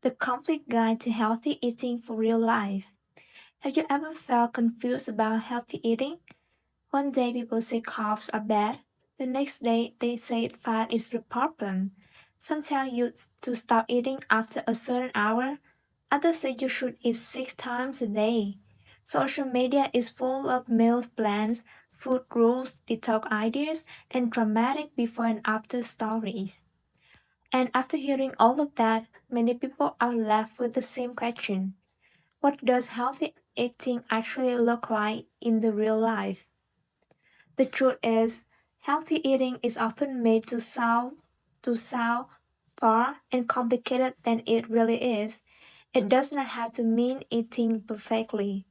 the complete guide to healthy eating for real life. Have you ever felt confused about healthy eating? One day people say carbs are bad, the next day they say fat is the problem. Some tell you to stop eating after a certain hour, others say you should eat 6 times a day. Social media is full of meal plans, food rules, detox ideas, and dramatic before and after stories. And after hearing all of that, many people are left with the same question: what does healthy eating actually look like in the real life? The truth is, healthy eating is often made to sound far and complicated than it really is. It does not have to mean eating perfectly.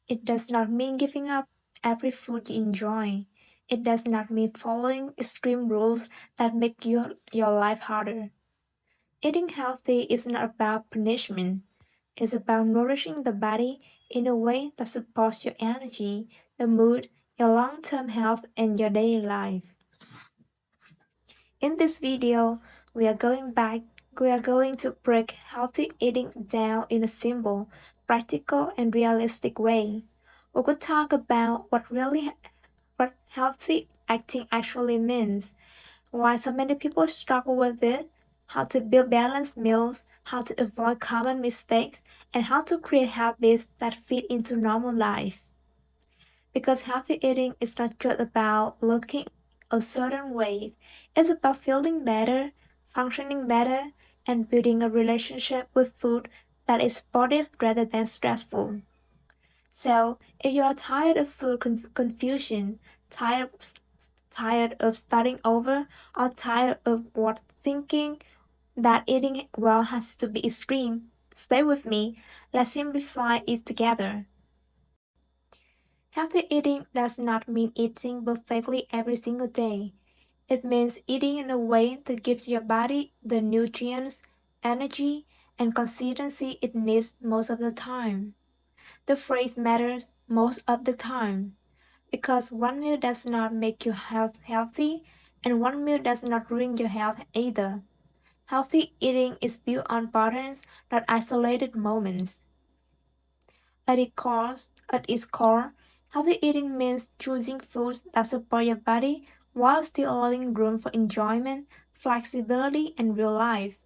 It does not mean giving up every food you enjoy. It does not mean following extreme rules that make your life harder. Eating healthy is not about punishment. It's about nourishing the body in a way that supports your energy, the mood, your long-term health, and your daily life. In this video, we are going to break healthy eating down in a simple, practical, and realistic way. We will talk about what healthy eating actually means, why so many people struggle with it, how to build balanced meals, how to avoid common mistakes, and how to create habits that fit into normal life. Because healthy eating is not just about looking a certain way, it's about feeling better, functioning better, and building a relationship with food that is supportive rather than stressful. So, if you are tired of food confusion, tired of, tired of starting over, or tired of what thinking that eating well has to be extreme, stay with me. Let's simplify it together. Healthy eating does not mean eating perfectly every single day. It means eating in a way that gives your body the nutrients, energy, and consistency it needs most of the time. The phrase matters most of the time because one meal does not make your health healthy, and one meal does not ruin your health either. Healthy eating is built on patterns, not isolated moments. At its core, healthy eating means choosing foods that support your body while still allowing room for enjoyment, flexibility, and real life.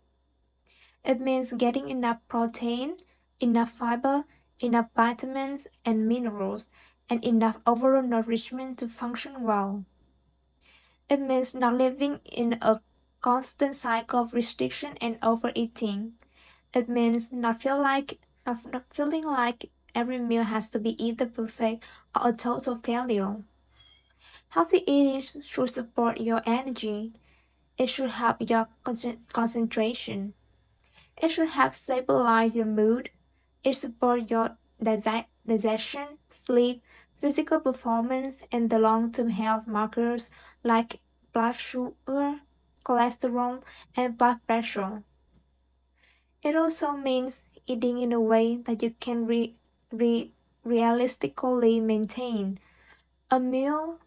It means getting enough protein, enough fiber, enough vitamins and minerals, and enough overall nourishment to function well. It means not living in a constant cycle of restriction and overeating. It means not feeling like every meal has to be either perfect or a total failure. Healthy eating should support your energy. It should help your concentration. It should help stabilize your mood. It supports your digestion, sleep, physical performance, and the long-term health markers like blood sugar, cholesterol, and blood pressure. It also means eating in a way that you can re- realistically maintain. A meal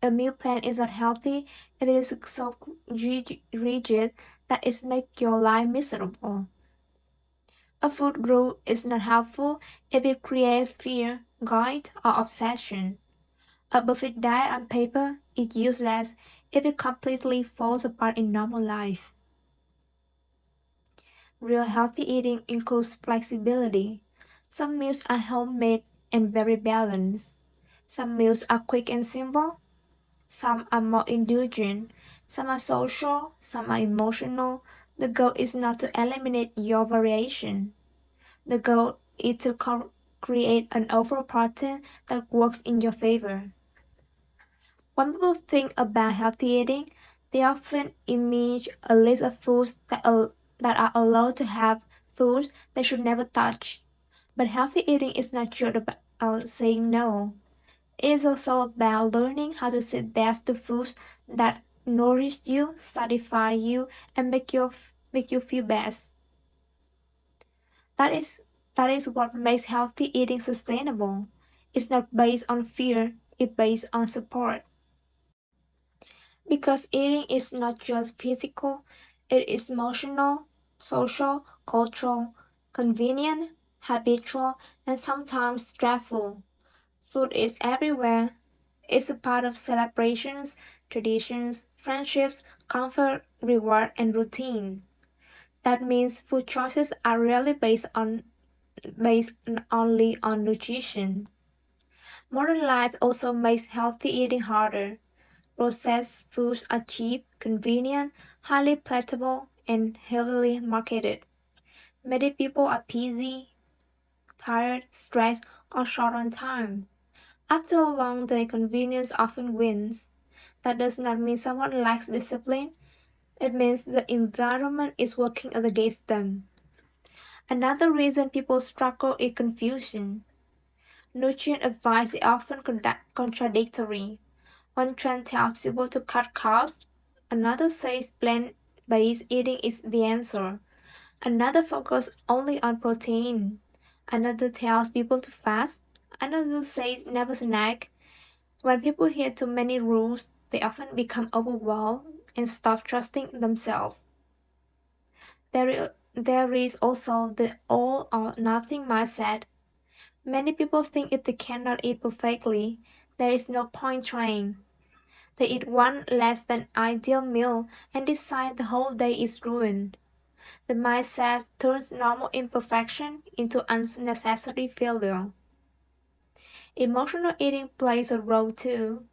a meal plan is not healthy if it is so rigid that it makes your life miserable. A food rule is not helpful if it creates fear, guilt, or obsession. A perfect diet on paper is useless if it completely falls apart in normal life. Real healthy eating includes flexibility. Some meals are homemade and very balanced. Some meals are quick and simple. Some are more indulgent. Some are social. Some are emotional. The goal is not to eliminate your variation. The goal is to create an overall pattern that works in your favor. When people think about healthy eating, they often imagine a list of foods that are allowed to have, foods they should never touch. But healthy eating is not just about saying no. It is also about learning how to say yes to foods that nourish you, satisfy you, and make you feel best. That is that is what makes healthy eating sustainable. It's not based on fear, it's based on support. Because eating is not just physical, it is emotional, social, cultural, convenient, habitual, and sometimes stressful. Food is everywhere. It's a part of celebrations, traditions, friendships, comfort, reward, and routine. That means food choices are rarely based only on nutrition. Modern life also makes healthy eating harder. Processed foods are cheap, convenient, highly palatable, and heavily marketed. Many people are busy, tired, stressed, or short on time. After a long day, convenience often wins. That does not mean someone lacks discipline. It means the environment is working against them. Another reason people struggle is confusion. Nutrient advice is often contradictory. One trend tells people to cut carbs, another says plant-based eating is the answer. Another focuses only on protein. Another tells people to fast. Another says never snack. When people hear too many rules, they often become overwhelmed and stop trusting themselves. There is also the all or nothing mindset. Many people think if they cannot eat perfectly, there is no point trying. They eat one less than ideal meal and decide the whole day is ruined. The mindset turns normal imperfection into unnecessary failure. Emotional eating plays a role too.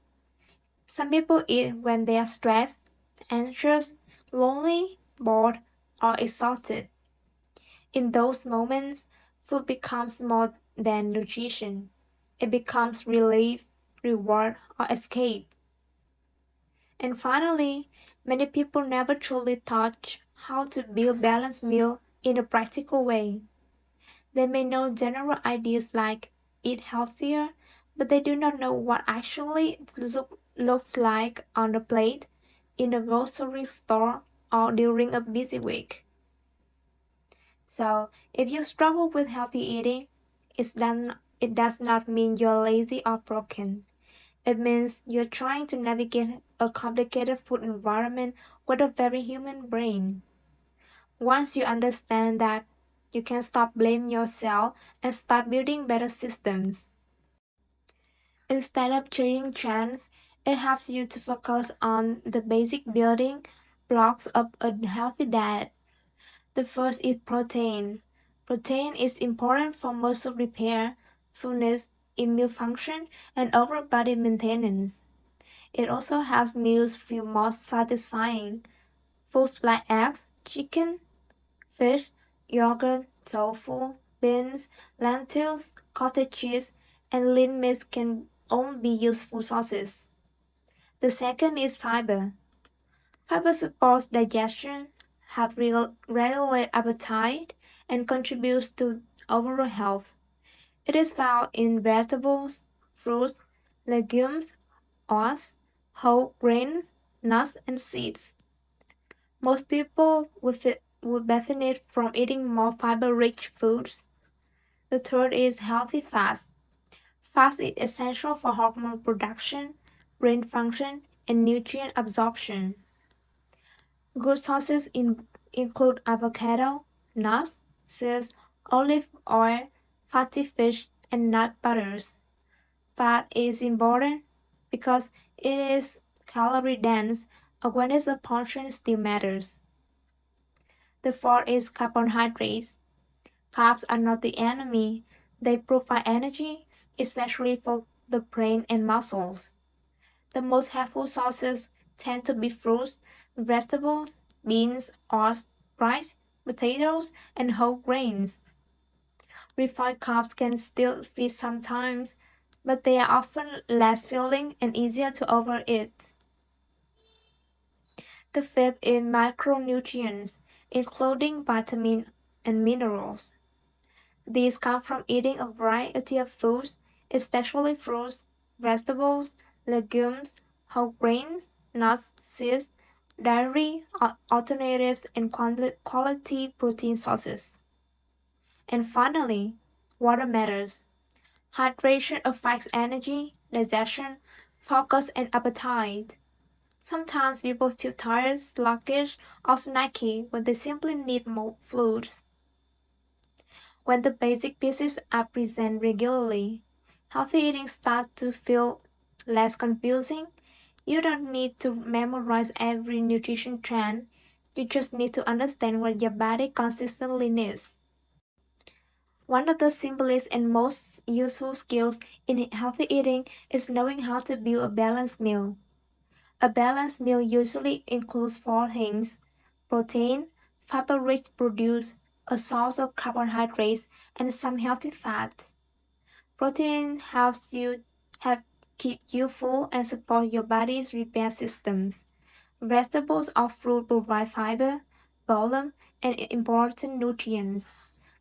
Some people eat when they are stressed, anxious, lonely, bored, or exhausted. In those moments, food becomes more than nutrition. It becomes relief, reward, or escape. And finally, many people never truly touch how to build balanced meal in a practical way. They may know general ideas like eat healthier, but they do not know what actually looks like on the plate, in the grocery store, or during a busy week. So, if you struggle with healthy eating, it does not mean you're lazy or broken. It means you're trying to navigate a complicated food environment with a very human brain. Once you understand that, you can stop blaming yourself and start building better systems. Instead of chasing trends, it helps you to focus on the basic building blocks of a healthy diet. The first is protein. Protein is important for muscle repair, fullness, immune function, and overall body maintenance. It also helps meals feel more satisfying. Foods like eggs, chicken, fish, yogurt, tofu, beans, lentils, cottage cheese, and lean meats can all be useful sources. The second is fiber. Fiber supports digestion, helps regulate appetite, and contributes to overall health. It is found in vegetables, fruits, legumes, oats, whole grains, nuts, and seeds. Most people would benefit from eating more fiber-rich foods. The third is healthy fats. Fats is essential for hormone production, brain function, and nutrient absorption. Good sources include avocado, nuts, seeds, olive oil, fatty fish, and nut butters. Fat is important because it is calorie dense, and when it's a portion still matters. The fourth is carbohydrates. Carbs are not the enemy. They provide energy, especially for the brain and muscles. The most helpful sources tend to be fruits, vegetables, beans, oats, rice, potatoes, and whole grains. Refined carbs can still feed sometimes, but they are often less filling and easier to overeat. The fifth is micronutrients, including vitamins and minerals. These come from eating a variety of foods, especially fruits, vegetables, legumes, whole grains, nuts, seeds, dairy, alternatives, and quality protein sources. And finally, water matters. Hydration affects energy, digestion, focus, and appetite. Sometimes people feel tired, sluggish, or snacky when they simply need more fluids. When the basic pieces are present regularly, healthy eating starts to feel less confusing. You don't need to memorize every nutrition trend, you just need to understand what your body consistently needs. One of the simplest and most useful skills in healthy eating is knowing how to build a balanced meal. A balanced meal usually includes four things: protein, fiber rich produce, a source of carbohydrates, and some healthy fat. Protein helps you have keep you full and support your body's repair systems. Vegetables or fruit provide fiber, volume, and important nutrients.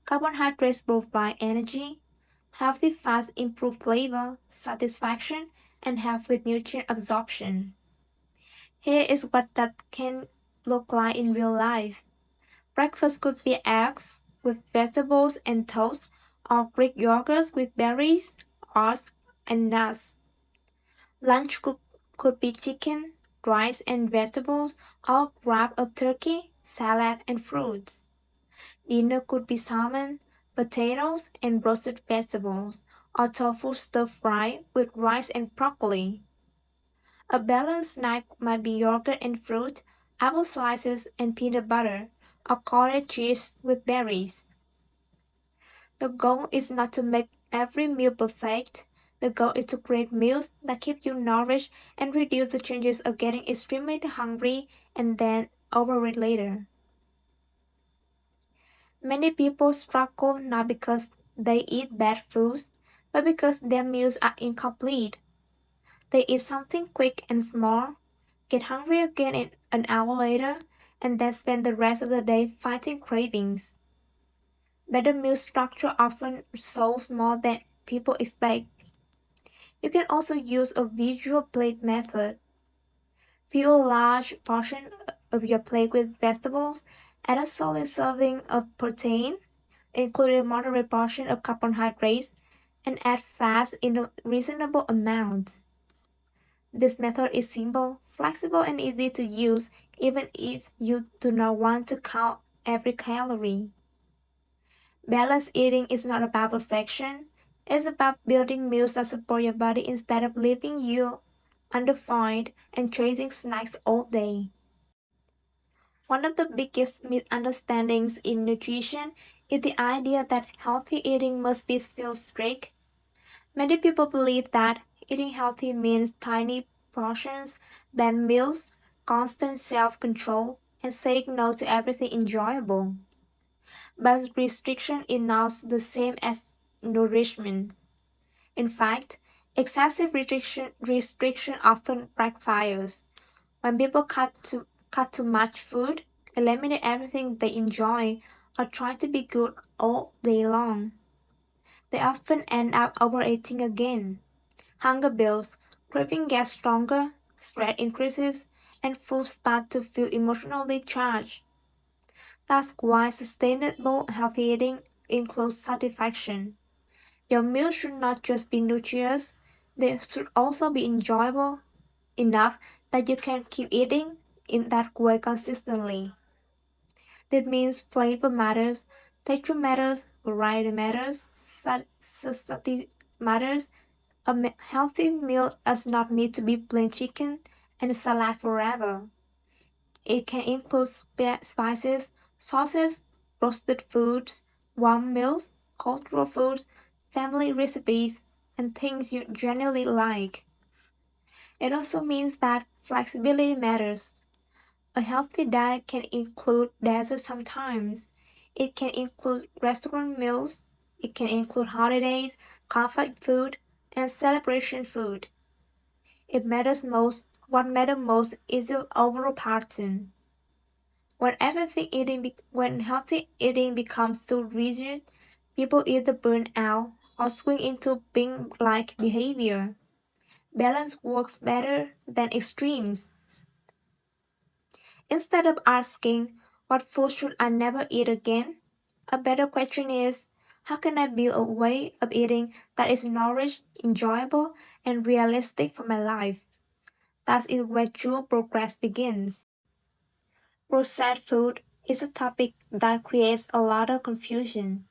Carbohydrates provide energy. Healthy fats improve flavor, satisfaction, and help with nutrient absorption. Here is what that can look like in real life. Breakfast could be eggs with vegetables and toast, or Greek yogurt with berries, oats, and nuts. Lunch could be chicken, rice, and vegetables, or wrap of turkey, salad, and fruits. Dinner could be salmon, potatoes, and roasted vegetables, or tofu stir fry with rice and broccoli. A balanced snack might be yogurt and fruit, apple slices and peanut butter, or cottage cheese with berries. The goal is not to make every meal perfect. The goal is to create meals that keep you nourished and reduce the chances of getting extremely hungry and then overeat later. Many people struggle not because they eat bad foods, but because their meals are incomplete. They eat something quick and small, get hungry again an hour later, and then spend the rest of the day fighting cravings. Better meal structure often solves more than people expect. You can also use a visual plate method. Fill a large portion of your plate with vegetables, add a solid serving of protein, include a moderate portion of carbohydrates, and add fats in a reasonable amount. This method is simple, flexible, and easy to use even if you do not want to count every calorie. Balanced eating is not about perfection, it's about building meals that support your body instead of leaving you underfed and chasing snacks all day. One of the biggest misunderstandings in nutrition is the idea that healthy eating must be feel strict. Many people believe that eating healthy means tiny portions, bad meals, constant self control, and saying no to everything enjoyable. But restriction is not the same as nourishment. In fact, excessive restriction often backfires. When people cut too much food, eliminate everything they enjoy, or try to be good all day long, they often end up overeating again. Hunger builds, craving gets stronger, stress increases, and food start to feel emotionally charged. That's why sustainable healthy eating includes satisfaction. Your meals should not just be nutritious, they should also be enjoyable enough that you can keep eating in that way consistently. That means flavor matters, texture matters, variety matters, satisfaction matters. A healthy meal does not need to be plain chicken and salad forever. It can include spices, sauces, roasted foods, warm meals, cultural foods, family recipes, and things you generally like. It also means that flexibility matters. A healthy diet can include desserts sometimes. It can include restaurant meals. It can include holidays, comfort food, and celebration food. What matters most is the overall pattern. When healthy eating becomes too rigid, people either burn out or swing into being-like behavior. Balance works better than extremes. Instead of asking, what food should I never eat again? A better question is, how can I build a way of eating that is nourished, enjoyable, and realistic for my life? That is where true progress begins. Processed food is a topic that creates a lot of confusion.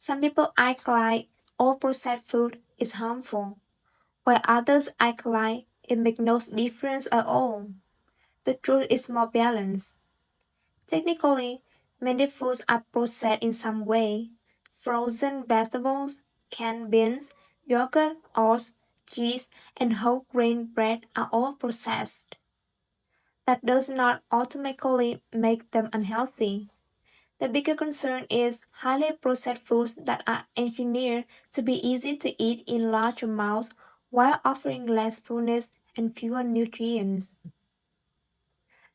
Some people act like all processed food is harmful, while others act like it makes no difference at all. The truth is more balanced. Technically, many foods are processed in some way. Frozen vegetables, canned beans, yogurt, oats, cheese, and whole grain bread are all processed. That does not automatically make them unhealthy. The bigger concern is highly processed foods that are engineered to be easy to eat in large amounts while offering less fullness and fewer nutrients.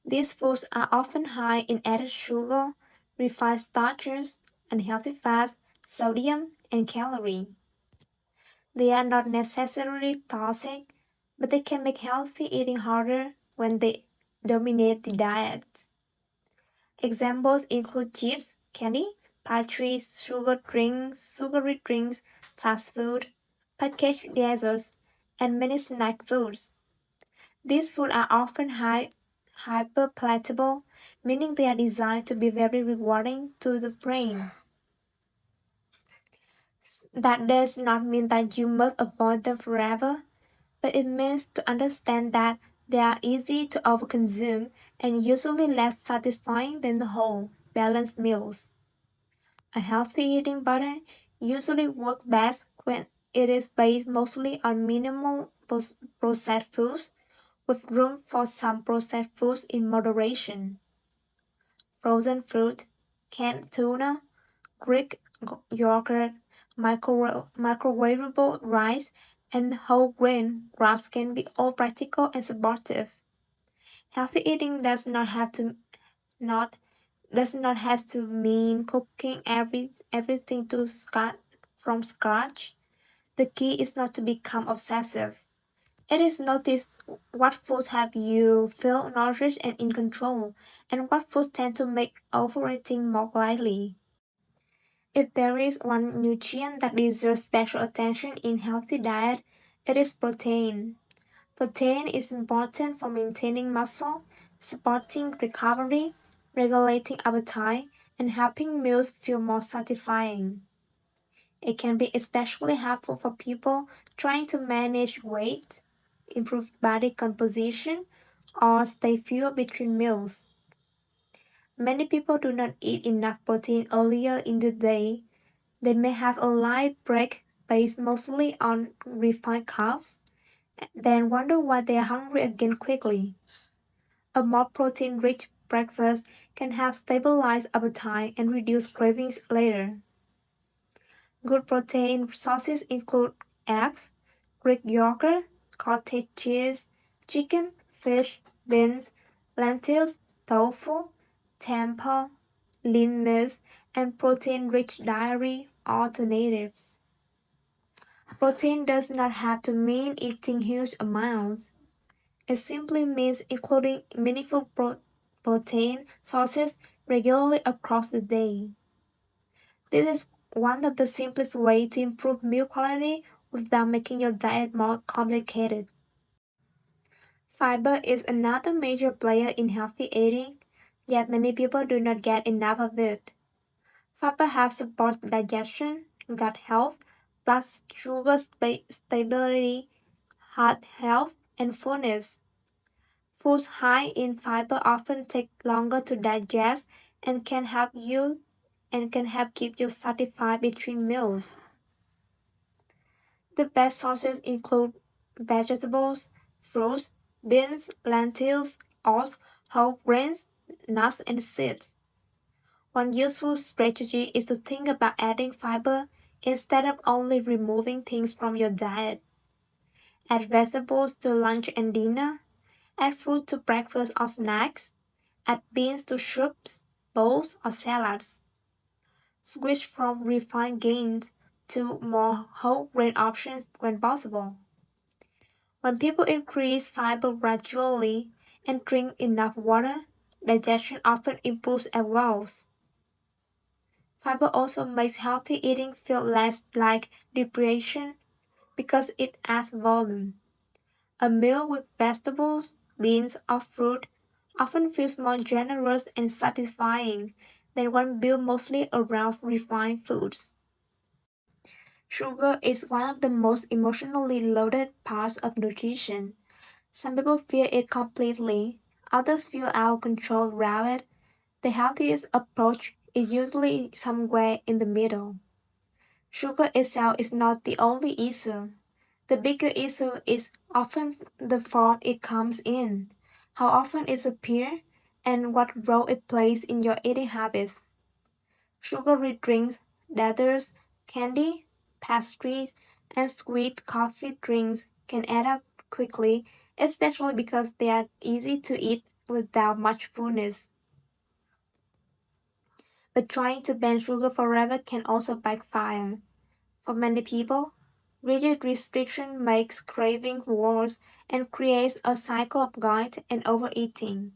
These foods are often high in added sugar, refined starches, unhealthy fats, sodium, and calorie. They are not necessarily toxic, but they can make healthy eating harder when they dominate the diet. Examples include chips, candy, pastries, sugary drinks, fast food, packaged desserts, and many snack foods. These foods are often hyperpalatable, meaning they are designed to be very rewarding to the brain. That does not mean that you must avoid them forever, but it means to understand that they are easy to overconsume and usually less satisfying than the whole, balanced meals. A healthy eating pattern usually works best when it is based mostly on minimal processed foods, with room for some processed foods in moderation. Frozen fruit, canned tuna, Greek yogurt, microwavable rice, and whole grain wraps can be all practical and supportive. Healthy eating not does not have to mean cooking everything from scratch. The key is not to become obsessive. It is notice what foods have you feel nourished and in control, and what foods tend to make overeating more likely. If there is one nutrient that deserves special attention in healthy diet, it is protein. Protein is important for maintaining muscle, supporting recovery, regulating appetite, and helping meals feel more satisfying. It can be especially helpful for people trying to manage weight, improve body composition, or stay fuel between meals. Many people do not eat enough protein earlier in the day. They may have a light break based mostly on refined carbs, then wonder why they are hungry again quickly. A more protein rich breakfast can help stabilize appetite and reduce cravings later. Good protein sources include eggs, Greek yogurt, cottage cheese, chicken, fish, beans, lentils, tofu, tempeh, lean meat, and protein-rich dairy alternatives. Protein does not have to mean eating huge amounts. It simply means including meaningful protein sources regularly across the day. This is one of the simplest ways to improve meal quality without making your diet more complicated. Fiber is another major player in healthy eating, yet many people do not get enough of it. Fiber helps support digestion, gut health, blood sugar stability, heart health, and fullness. Foods high in fiber often take longer to digest and can help keep you satisfied between meals. The best sources include vegetables, fruits, beans, lentils, oats, whole grains, nuts, and seeds. One useful strategy is to think about adding fiber instead of only removing things from your diet. Add vegetables to lunch and dinner, add fruit to breakfast or snacks, add beans to soups, bowls, or salads. Switch from refined gains to more whole grain options when possible. When people increase fiber gradually and drink enough water, digestion often improves as well. Fiber also makes healthy eating feel less like deprivation because it adds volume. A meal with vegetables, beans, or fruit often feels more generous and satisfying than one built mostly around refined foods. Sugar is one of the most emotionally loaded parts of nutrition. Some people fear it completely, others feel out of control around it. The healthiest approach is usually somewhere in the middle. Sugar itself is not the only issue. The bigger issue is often the form it comes in, how often it appears, and what role it plays in your eating habits. Sugary drinks, desserts, candy, pastries, and sweet coffee drinks can add up quickly, especially because they are easy to eat without much fullness. But trying to ban sugar forever can also backfire. For many people, rigid restriction makes craving worse and creates a cycle of guilt and overeating.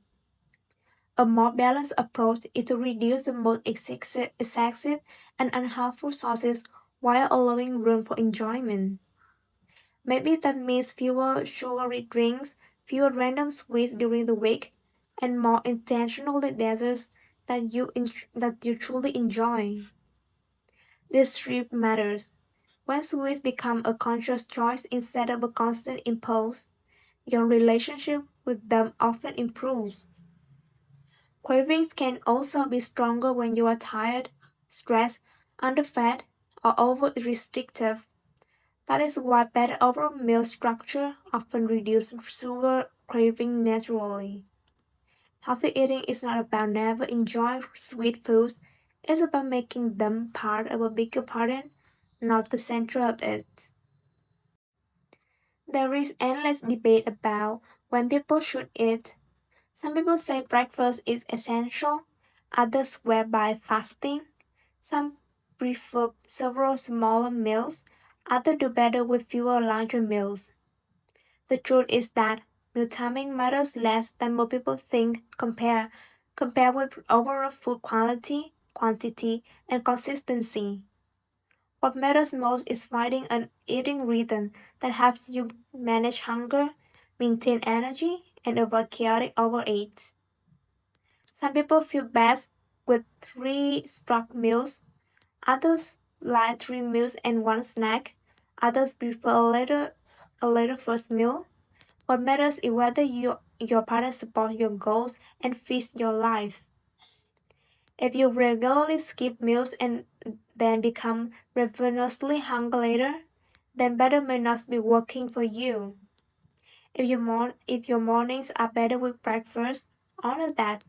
A more balanced approach is to reduce the most excessive and unhelpful sources while allowing room for enjoyment. Maybe that means fewer sugary drinks, fewer random sweets during the week, and more intentional desserts that you truly enjoy. This shift matters. When sweets become a conscious choice instead of a constant impulse, your relationship with them often improves. Cravings can also be stronger when you are tired, stressed, underfed, or over restrictive. That is why better overall meal structure often reduces sugar craving naturally. Healthy eating is not about never enjoying sweet foods, it's about making them part of a bigger pattern, not the center of it. There is endless debate about when people should eat. Some people say breakfast is essential, others swear by fasting. Some prefer several smaller meals, others do better with fewer larger meals. The truth is that meal timing matters less than most people think compared with overall food quality, quantity, and consistency. What matters most is finding an eating rhythm that helps you manage hunger, maintain energy, and avoid chaotic overeat. Some people feel best with three struck meals, others like three meals and one snack, others prefer a later first meal. What matters is whether your partner supports your goals and fits your life. If you regularly skip meals and then become ravenously hungry later, then better may not be working for you. If your mornings are better with breakfast, honor that.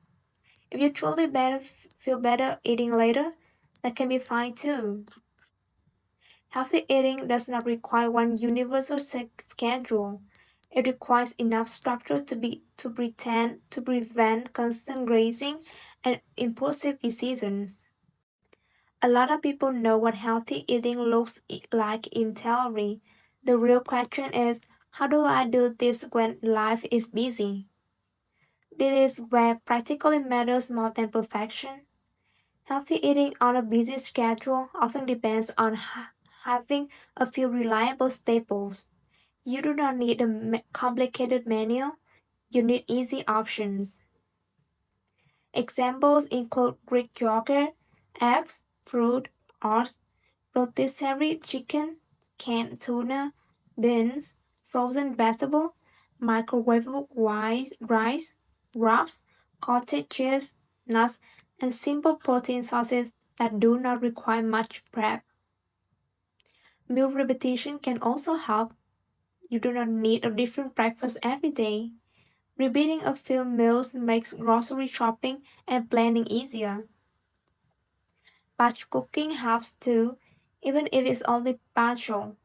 If you truly feel better eating later, that can be fine too. Healthy eating does not require one universal schedule. It requires enough structure to prevent constant grazing and impulsive decisions. A lot of people know what healthy eating looks like in theory. The real question is, how do I do this when life is busy? This is where practically matters more than perfection. Healthy eating on a busy schedule often depends on having a few reliable staples. You do not need a complicated menu, you need easy options. Examples include Greek yogurt, eggs, fruit, oats, rotisserie chicken, canned tuna, beans, frozen vegetable, microwavable rice, wraps, cottage cheese, nuts, and simple protein sources that do not require much prep. Meal repetition can also help. You do not need a different breakfast every day. Repeating a few meals makes grocery shopping and planning easier. Batch cooking helps too, even if it's only partial.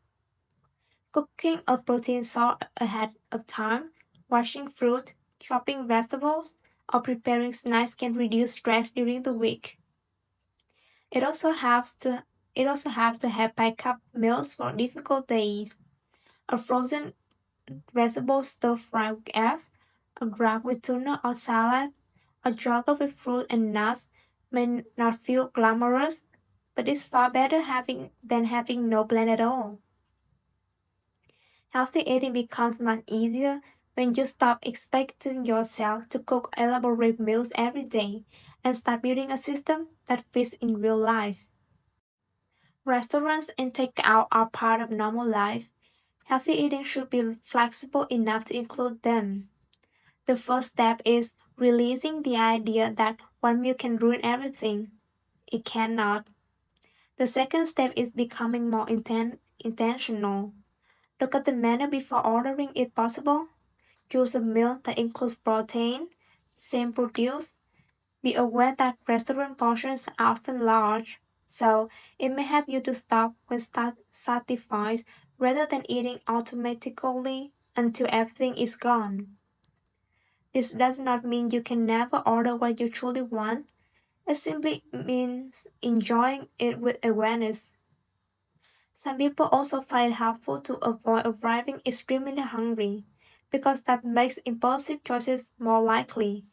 Cooking a protein source ahead of time, washing fruit, chopping vegetables, or preparing snacks can reduce stress during the week. It also helps to it also helps to have backup meals for difficult days. A frozen vegetable stir fry with eggs, a wrap with tuna or salad, a yogurt with fruit and nuts may not feel glamorous, but it's far better than having no plan at all. Healthy eating becomes much easier when you stop expecting yourself to cook elaborate meals every day and start building a system that fits in real life. Restaurants and takeout are part of normal life. Healthy eating should be flexible enough to include them. The first step is releasing the idea that one meal can ruin everything. It cannot. The second step is becoming more intentional. Look at the menu before ordering if possible. Choose a meal that includes protein, same produce. Be aware that restaurant portions are often large, so it may help you to stop when satisfied rather than eating automatically until everything is gone. This does not mean you can never order what you truly want. It simply means enjoying it with awareness. Some people also find it helpful to avoid arriving extremely hungry because that makes impulsive choices more likely.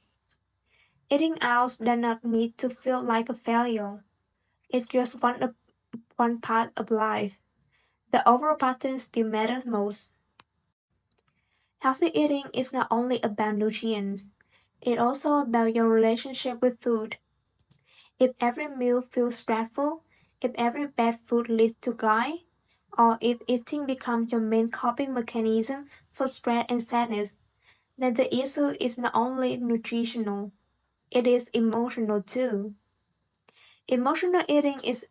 Eating out does not need to feel like a failure. It's just one part of life. The overall pattern still matters most. Healthy eating is not only about nutrients, it's also about your relationship with food. If every meal feels stressful, if every bad food leads to guilt, or if eating becomes your main coping mechanism for stress and sadness, then the issue is not only nutritional, it is emotional too. Emotional eating is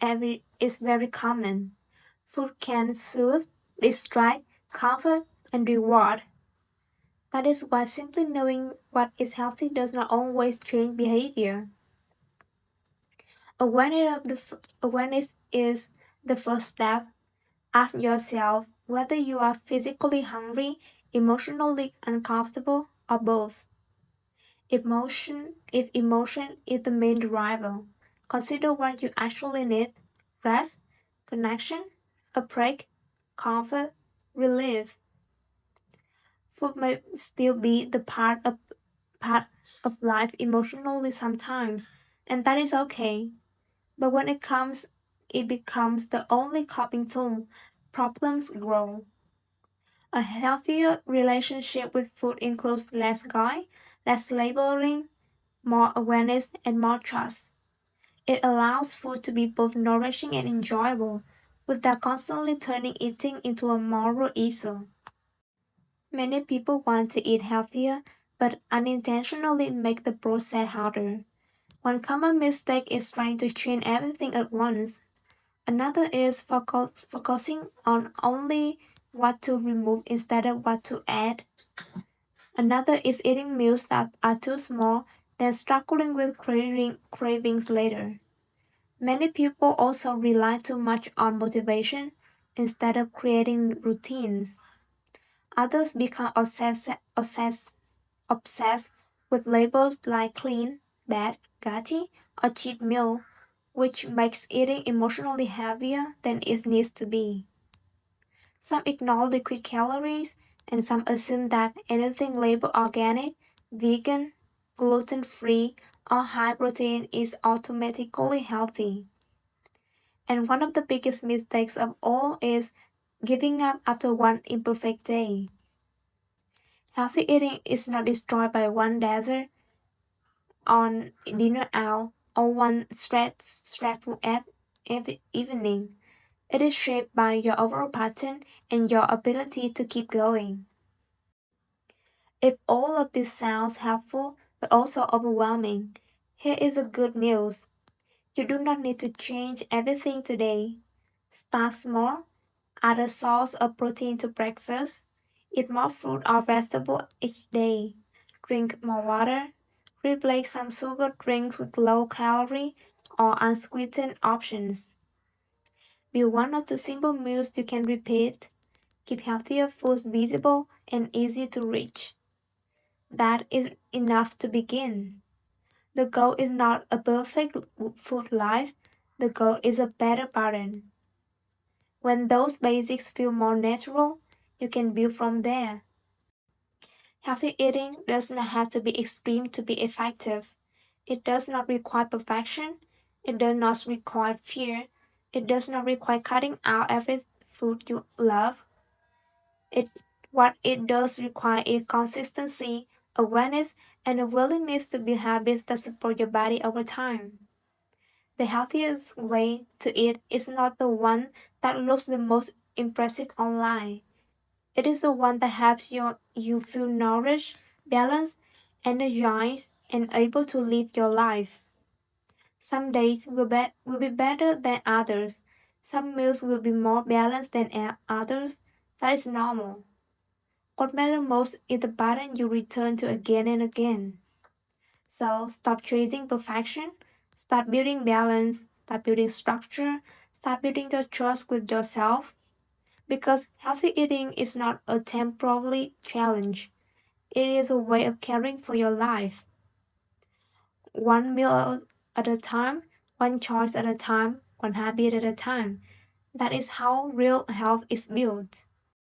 very common. Food can soothe, distract, comfort, and reward. That is why simply knowing what is healthy does not always change behavior. Awareness is the first step. Ask yourself whether you are physically hungry, emotionally uncomfortable, or both. If emotion is the main driver, consider what you actually need: rest, connection, a break, comfort, relief. Food may still be the part of life emotionally sometimes, and that is okay. But when it becomes the only coping tool, problems grow. A healthier relationship with food includes less guilt, less labeling, more awareness, and more trust. It allows food to be both nourishing and enjoyable, without constantly turning eating into a moral issue. Many people want to eat healthier, but unintentionally make the process harder. One common mistake is trying to change everything at once. Another is focusing on only what to remove instead of what to add. Another is eating meals that are too small, then struggling with cravings later. Many people also rely too much on motivation instead of creating routines. Others become obsessed with labels like clean, bad, gutty, or cheat meal, which makes eating emotionally heavier than it needs to be. Some ignore liquid calories, and some assume that anything labeled organic, vegan, gluten free, or high protein is automatically healthy. And one of the biggest mistakes of all is giving up after one imperfect day. Healthy eating is not destroyed by one dessert on dinner out or one stressful evening. It is shaped by your overall pattern and your ability to keep going. If all of this sounds helpful but also overwhelming, here is the good news. You do not need to change everything today. Start small, add a source of protein to breakfast, eat more fruit or vegetable each day, drink more water, replace some sugar drinks with low calorie or unsweetened options. Build one or two simple meals you can repeat. Keep healthier foods visible and easy to reach. That is enough to begin. The goal is not a perfect food life, the goal is a better pattern. When those basics feel more natural, you can build from there. Healthy eating does not have to be extreme to be effective. It does not require perfection. It does not require fear. It does not require cutting out every food you love. It what it does require is consistency, awareness, and a willingness to build habits that support your body over time. The healthiest way to eat is not the one that looks the most impressive online. It is the one that helps you feel nourished, balanced, energized, and able to live your life. Some days will be better than others. Some meals will be more balanced than others. That is normal. What matters most is the pattern you return to again and again. So stop chasing perfection, start building balance, start building structure, start building the trust with yourself. Because healthy eating is not a temporary challenge, it is a way of caring for your life. One meal at a time, one choice at a time, one habit at a time. That is how real health is built.